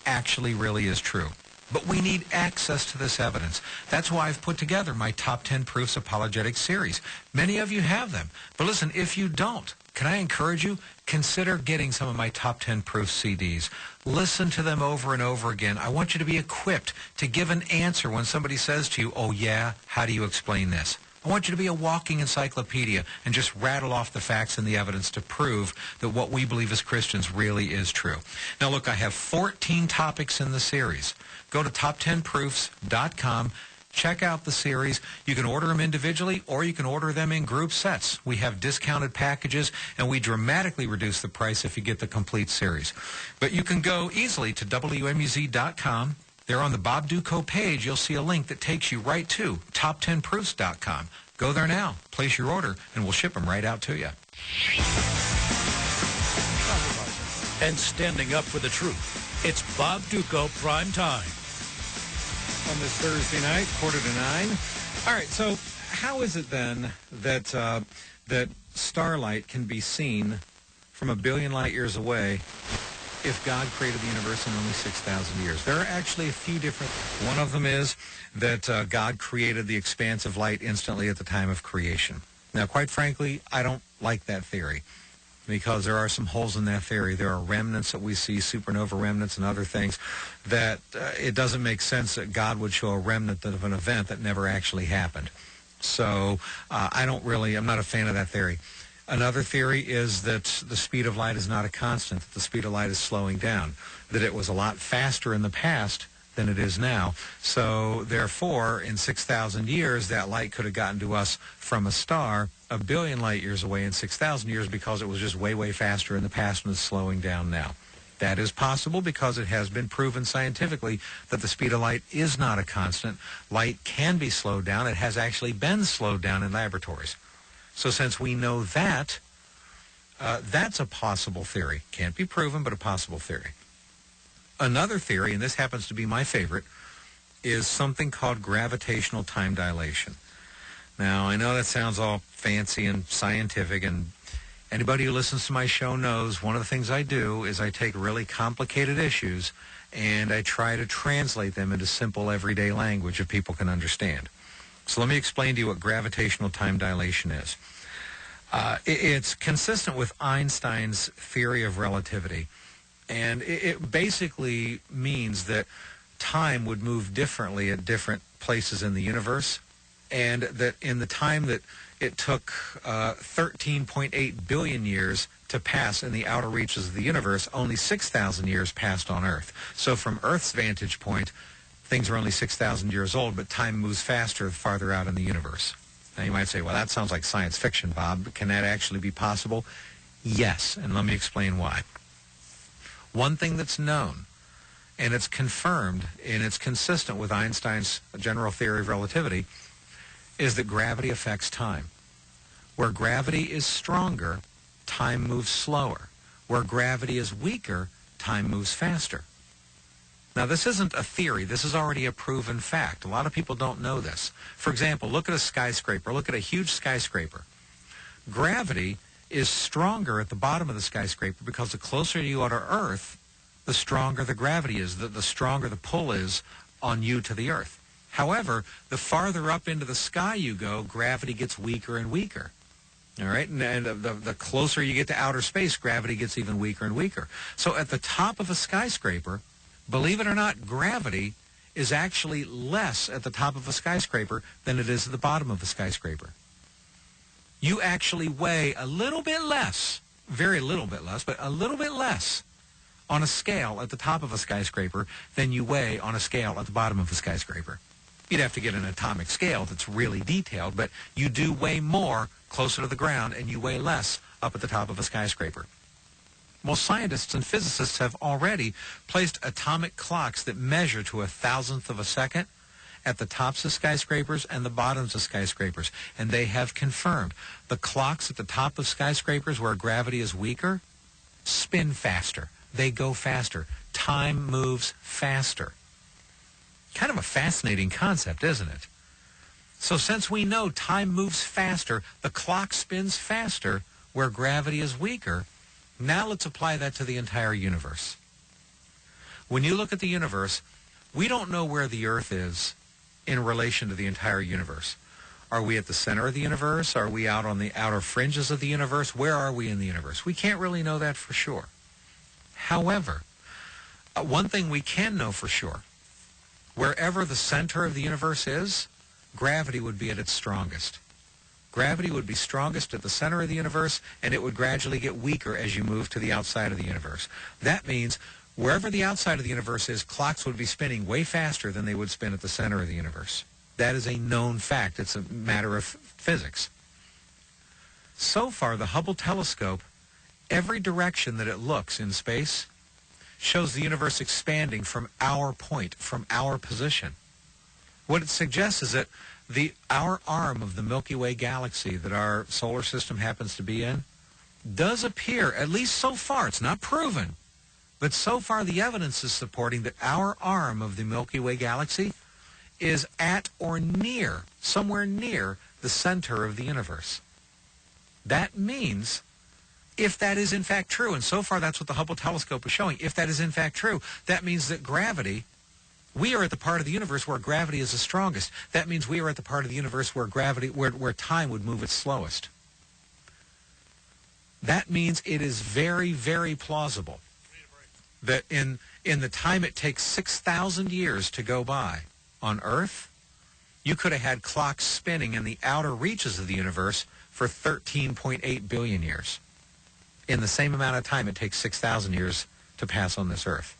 actually really is true. But we need access to this evidence. That's why I've put together my Top 10 Proofs Apologetics series. Many of you have them. But listen, if you don't, can I encourage you? Consider getting some of my Top 10 Proofs CDs. Listen to them over and over again. I want you to be equipped to give an answer when somebody says to you, oh yeah, how do you explain this? I want you to be a walking encyclopedia and just rattle off the facts and the evidence to prove that what we believe as Christians really is true. Now look, I have 14 topics in the series. Go to top10proofs.com. Check out the series. You can order them individually or you can order them in group sets. We have discounted packages and we dramatically reduce the price if you get the complete series. But you can go easily to WMUZ.com. There on the Bob Dutko page, you'll see a link that takes you right to top10proofs.com. Go there now, place your order, and we'll ship them right out to you. And standing up for the truth, it's Bob Dutko Prime Time. On this Thursday night, 8:45. All right, so how is it then that that starlight can be seen from 1 billion light years away if God created the universe in only 6,000 years? There are actually a few different... One of them is that God created the expanse of light instantly at the time of creation. Now, quite frankly, I don't like that theory because there are some holes in that theory. There are remnants that we see, supernova remnants and other things, that it doesn't make sense that God would show a remnant of an event that never actually happened. So I'm not a fan of that theory. Another theory is that the speed of light is not a constant, that the speed of light is slowing down, that it was a lot faster in the past than it is now. So therefore, in 6,000 years, that light could have gotten to us from a star 1 billion light years away in 6,000 years because it was just way, way faster in the past and is slowing down now. That is possible because it has been proven scientifically that the speed of light is not a constant. Light can be slowed down. It has actually been slowed down in laboratories. So since we know that, that's a possible theory. Can't be proven, but a possible theory. Another theory, and this happens to be my favorite, is something called gravitational time dilation. Now, I know that sounds all fancy and scientific, and anybody who listens to my show knows one of the things I do is I take really complicated issues and I try to translate them into simple everyday language that people can understand. So let me explain to you what gravitational time dilation is. It's consistent with Einstein's theory of relativity, and it basically means that time would move differently at different places in the universe, and that in the time that it took 13.8 billion years to pass in the outer reaches of the universe, only 6,000 years passed on Earth. So from Earth's vantage point, things are only 6,000 years old, but time moves faster farther out in the universe. Now you might say, well, that sounds like science fiction, Bob. Can that actually be possible? Yes, and let me explain why. One thing that's known, and it's confirmed, and it's consistent with Einstein's general theory of relativity, is that gravity affects time. Where gravity is stronger, time moves slower. Where gravity is weaker, time moves faster. Now, this isn't a theory. This is already a proven fact. A lot of people don't know this. For example, look at a skyscraper. Look at a huge skyscraper. Gravity is stronger at the bottom of the skyscraper because the closer you are to Earth, the stronger the gravity is, the stronger the pull is on you to the Earth. However, the farther up into the sky you go, gravity gets weaker and weaker. All right? And the closer you get to outer space, gravity gets even weaker and weaker. So at the top of a skyscraper, believe it or not, gravity is actually less at the top of a skyscraper than it is at the bottom of a skyscraper. You actually weigh a little bit less, very little bit less, but a little bit less on a scale at the top of a skyscraper than you weigh on a scale at the bottom of a skyscraper. You'd have to get an atomic scale that's really detailed, but you do weigh more closer to the ground and you weigh less up at the top of a skyscraper. Well, scientists and physicists have already placed atomic clocks that measure to 1,000th of a second at the tops of skyscrapers and the bottoms of skyscrapers. And they have confirmed the clocks at the top of skyscrapers where gravity is weaker spin faster. They go faster. Time moves faster. Kind of a fascinating concept, isn't it? So since we know time moves faster, the clock spins faster where gravity is weaker, now let's apply that to the entire universe. When you look at the universe, we don't know where the Earth is in relation to the entire universe. Are we at the center of the universe? Are we out on the outer fringes of the universe? Where are we in the universe? We can't really know that for sure. However, one thing we can know for sure, wherever the center of the universe is, gravity would be at its strongest. Gravity would be strongest at the center of the universe, and it would gradually get weaker as you move to the outside of the universe. That means wherever the outside of the universe is, clocks would be spinning way faster than they would spin at the center of the universe. That is a known fact. It's a matter of physics. So far, the Hubble telescope, every direction that it looks in space, shows the universe expanding from our point, from our position. What it suggests is that our arm of the Milky Way galaxy that our solar system happens to be in does appear, at least so far, it's not proven, but so far the evidence is supporting that our arm of the Milky Way galaxy is at or near, somewhere near the center of the universe. That means, if that is in fact true, and so far that's what the Hubble telescope is showing, if that is in fact true, that means that gravity, we are at the part of the universe where gravity is the strongest. That means we are at the part of the universe where where time would move its slowest. That means it is very, very plausible that in the time it takes 6,000 years to go by on Earth, you could have had clocks spinning in the outer reaches of the universe for 13.8 billion years. In the same amount of time it takes 6,000 years to pass on this Earth.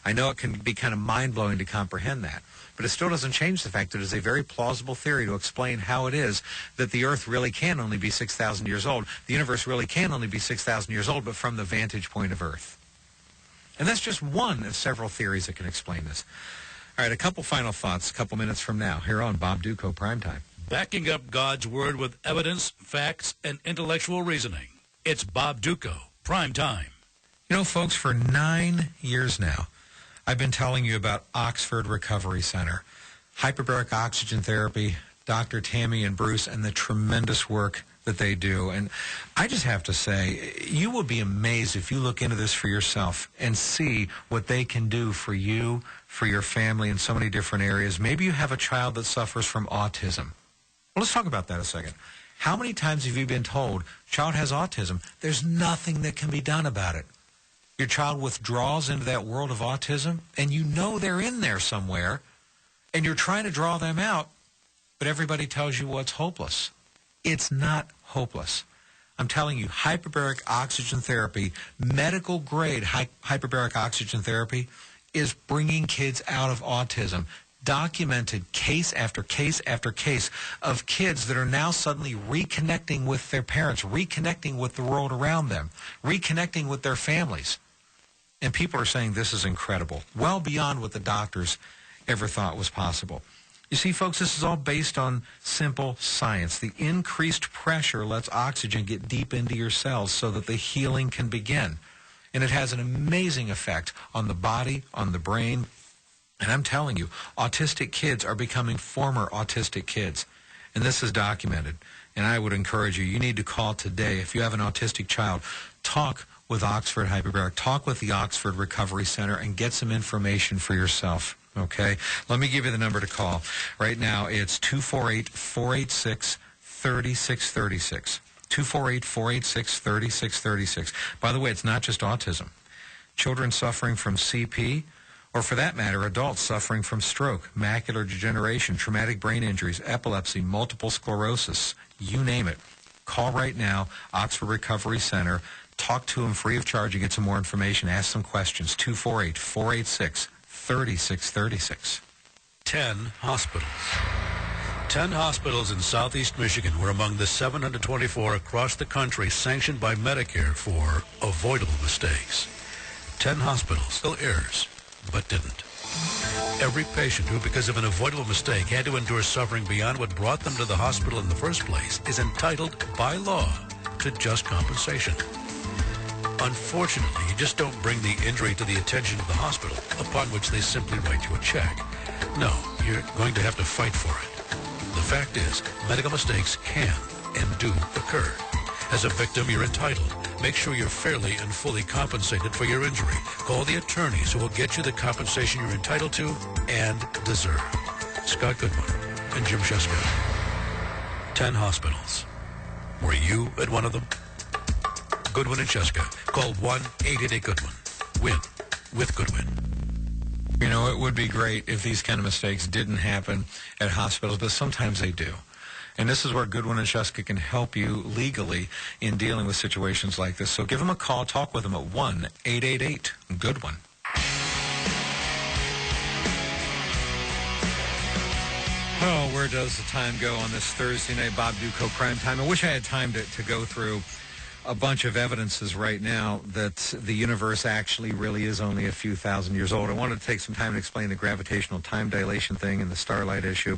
I know it can be kind of mind-blowing to comprehend that, but it still doesn't change the fact that it is a very plausible theory to explain how it is that the Earth really can only be 6,000 years old. The universe really can only be 6,000 years old, but from the vantage point of Earth. And that's just one of several theories that can explain this. All right, a couple final thoughts, a couple minutes from now, here on Bob Dutko Primetime. Backing up God's Word with evidence, facts, and intellectual reasoning. It's Bob Dutko Primetime. You know, folks, for 9 years now, I've been telling you about Oxford Recovery Center, hyperbaric oxygen therapy, Dr. Tammy and Bruce, and the tremendous work that they do. And I just have to say, you will be amazed if you look into this for yourself and see what they can do for you, for your family in so many different areas. Maybe you have a child that suffers from autism. Well, let's talk about that a second. How many times have you been told, child has autism, there's nothing that can be done about it? Your child withdraws into that world of autism, and you know they're in there somewhere, and you're trying to draw them out, but everybody tells you, well, it's hopeless. It's not hopeless. I'm telling you, hyperbaric oxygen therapy, medical-grade hyperbaric oxygen therapy, is bringing kids out of autism. Documented case after case after case of kids that are now suddenly reconnecting with their parents, reconnecting with the world around them, reconnecting with their families. And people are saying this is incredible, well beyond what the doctors ever thought was possible. You see, folks, this is all based on simple science. The increased pressure lets oxygen get deep into your cells so that the healing can begin. And it has an amazing effect on the body, on the brain. And I'm telling you, autistic kids are becoming former autistic kids. And this is documented. And I would encourage you, you need to call today. If you have an autistic child, talk with Oxford Hyperbaric, talk with the Oxford Recovery Center, and get some information for yourself. Okay? Let me give you the number to call. Right now, it's 248-486-3636. 248-486-3636. By the way, it's not just autism. Children suffering from CP, or for that matter, adults suffering from stroke, macular degeneration, traumatic brain injuries, epilepsy, multiple sclerosis, you name it. Call right now, Oxford Recovery Center. Talk to them free of charge and get some more information. Ask some questions. 248-486-3636. 10 hospitals. 10 hospitals in southeast Michigan were among the 724 across the country sanctioned by Medicare for avoidable mistakes. 10 hospitals still errors, but didn't. Every patient who, because of an avoidable mistake, had to endure suffering beyond what brought them to the hospital in the first place is entitled by law to just compensation. Unfortunately, you just don't bring the injury to the attention of the hospital, upon which they simply write you a check. No, you're going to have to fight for it. The fact is, medical mistakes can and do occur. As a victim, you're entitled Make sure you're fairly and fully compensated for your injury. Call the attorneys who will get you the compensation you're entitled to and deserve. Scott Goodwin and Jim Sheska. 10 hospitals. Were you at one of them? Goodwin and Sheska. Call 1-888-GOODWIN. Win with Goodwin. You know, it would be great if these kind of mistakes didn't happen at hospitals, but sometimes they do. And this is where Goodwin and Sheska can help you legally in dealing with situations like this. So give them a call. Talk with them at 1-888-GOODWIN. Oh, where does the time go on this Thursday night Bob Dutko Prime Time? I wish I had time to go through a bunch of evidences right now that the universe actually really is only a few thousand years old. I wanted to take some time to explain the gravitational time dilation thing and the starlight issue.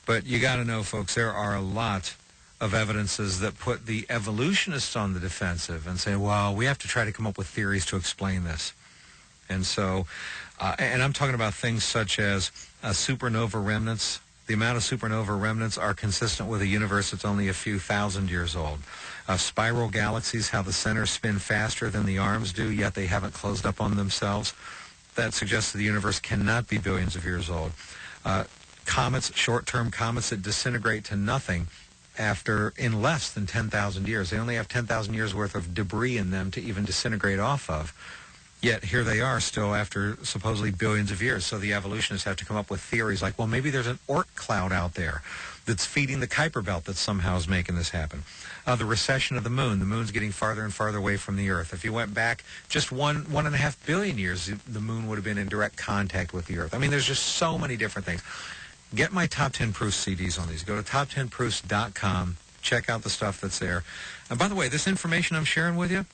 But you got to know, folks, there are a lot of evidences that put the evolutionists on the defensive and say, well, we have to try to come up with theories to explain this. And so, and I'm talking about things such as supernova remnants. The amount of supernova remnants are consistent with a universe that's only a few thousand years old. Spiral galaxies, how the centers spin faster than the arms do, yet they haven't closed up on themselves. That suggests that the universe cannot be billions of years old. Comets, short-term comets that disintegrate to nothing in less than 10,000 years. They only have 10,000 years worth of debris in them to even disintegrate off of. Yet here they are still after supposedly billions of years. So the evolutionists have to come up with theories like, well, maybe there's an Oort cloud out there that's feeding the Kuiper Belt that somehow is making this happen. The recession of the moon. The moon's getting farther and farther away from the Earth. If you went back just 1.5 billion years, the moon would have been in direct contact with the Earth. I mean, there's just so many different things. Get my Top 10 Proofs CDs on these. Go to top10proofs.com. Check out the stuff that's there. And by the way, this information I'm sharing with you,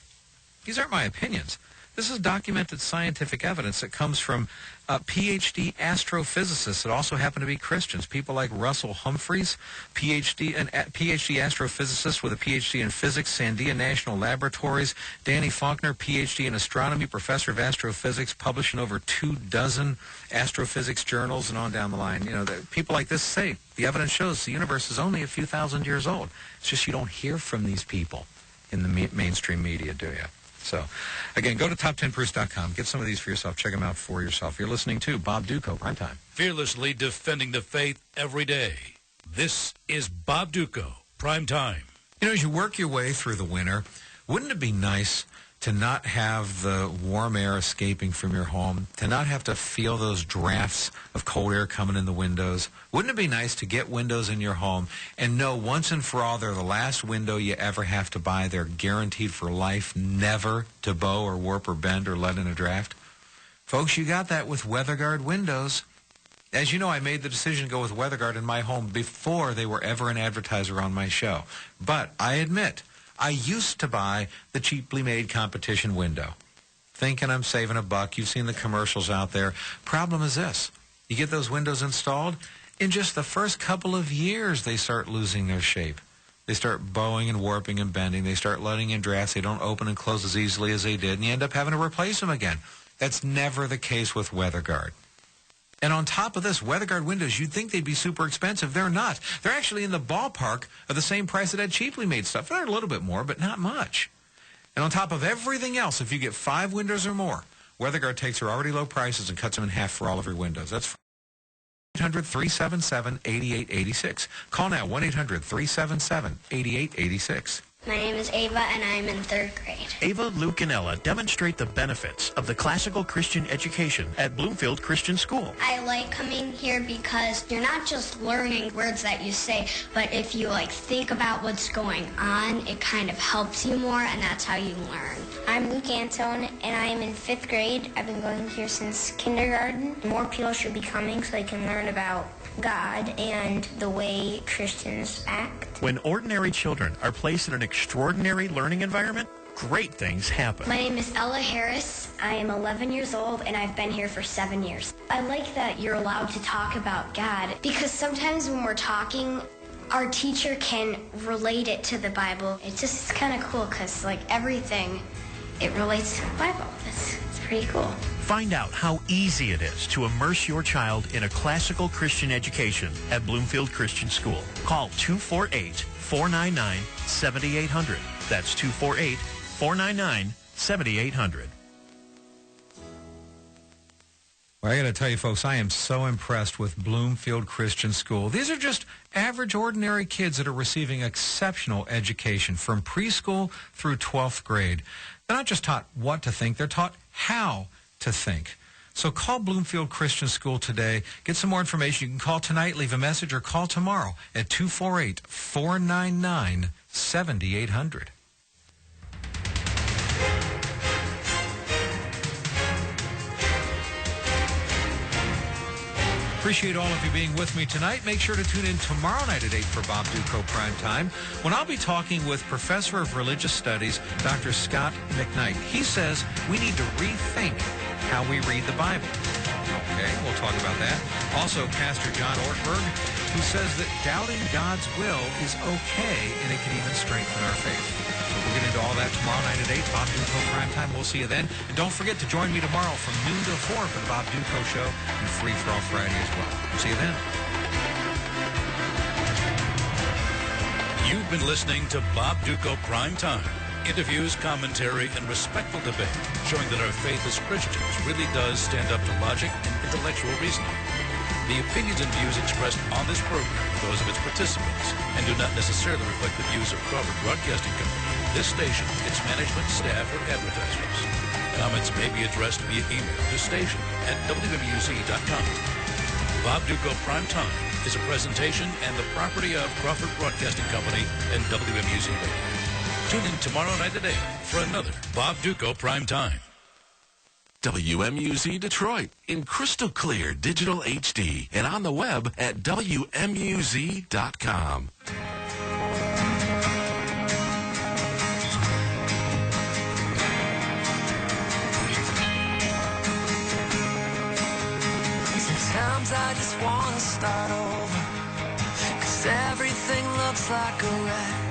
these aren't my opinions. This is documented scientific evidence that comes from PhD astrophysicists that also happen to be Christians. People like Russell Humphreys, PhD astrophysicist with a PhD in physics, Sandia National Laboratories. Danny Faulkner, PhD in astronomy, professor of astrophysics, published in over 24 astrophysics journals, and on down the line. You know, people like this say the evidence shows the universe is only a few thousand years old. It's just you don't hear from these people in the mainstream media, do you? So, again, go to top10proofs.com. Get some of these for yourself. Check them out for yourself. You're listening to Bob Dutko, Prime Time. Fearlessly defending the faith every day. This is Bob Dutko, Prime Time. You know, as you work your way through the winter, wouldn't it be nice to not have the warm air escaping from your home, to not have to feel those drafts of cold air coming in the windows? Wouldn't it be nice to get windows in your home and know once and for all they're the last window you ever have to buy? They're guaranteed for life, never to bow or warp or bend or let in a draft. Folks, you got that with WeatherGuard windows. As you know, I made the decision to go with WeatherGuard in my home before they were ever an advertiser on my show. But I admit, I used to buy the cheaply made competition window, thinking I'm saving a buck. You've seen the commercials out there. Problem is this. You get those windows installed, in just the first couple of years, they start losing their shape. They start bowing and warping and bending. They start letting in drafts. They don't open and close as easily as they did, and you end up having to replace them again. That's never the case with WeatherGuard. And on top of this, WeatherGuard windows, you'd think they'd be super expensive. They're not. They're actually in the ballpark of the same price that had cheaply made stuff. They're a little bit more, but not much. And on top of everything else, if you get 5 windows or more, WeatherGuard takes their already low prices and cuts them in half for all of your windows. That's 1-800-377-8886. Call now, 1-800-377-8886. My name is Ava, and I'm in 3rd grade. Ava, Luke, and Ella demonstrate the benefits of the classical Christian education at Bloomfield Christian School. I like coming here because you're not just learning words that you say, but if you think about what's going on, it kind of helps you more, and that's how you learn. I'm Luke Antone, and I am in 5th grade. I've been going here since kindergarten. More people should be coming so they can learn about God and the way Christians act. When ordinary children are placed in an extraordinary learning environment, great things happen. My name is Ella Harris. I am 11 years old, and I've been here for 7 years. I like that you're allowed to talk about God, because sometimes when we're talking, our teacher can relate it to the Bible. It's kind of cool because, everything, it relates to the Bible. It's pretty cool. Find out how easy it is to immerse your child in a classical Christian education at Bloomfield Christian School. Call 248-499-7800. That's 499-7800. Well, I got to tell you, folks, I am so impressed with Bloomfield Christian School. These are just average, ordinary kids that are receiving exceptional education from preschool through 12th grade. They're not just taught what to think, they're taught how to think. So call Bloomfield Christian School today. Get some more information. You can call tonight, leave a message, or call tomorrow at 248-499-7800. Appreciate all of you being with me tonight. Make sure to tune in tomorrow night at 8 for Bob Duco Prime Time, when I'll be talking with Professor of Religious Studies, Dr. Scott McKnight. He says we need to rethink how we read the Bible. Okay, we'll talk about that. Also, Pastor John Ortberg, who says that doubting God's will is okay and it can even strengthen our faith. So we'll get into all that tomorrow night at 8, Bob Duco Prime Time. We'll see you then. And don't forget to join me tomorrow from noon to 4 for the Bob Duco Show and Free for All Friday as well. See you then. You've been listening to Bob Duco Prime Time. Interviews, commentary, and respectful debate showing that our faith as Christians really does stand up to logic and intellectual reasoning. The opinions and views expressed on this program are those of its participants and do not necessarily reflect the views of Crawford Broadcasting Company, this station, its management, staff, or advertisers. Comments may be addressed via email to station@wmuz.com. Bob Duco Prime Time is a presentation and the property of Crawford Broadcasting Company and WMUZ Radio. Tune in tomorrow night at 8 for another Bob Duco Prime Time. WMUZ Detroit in crystal clear digital HD and on the web at WMUZ.com. Sometimes I just want to start over, 'cause everything looks like a wreck.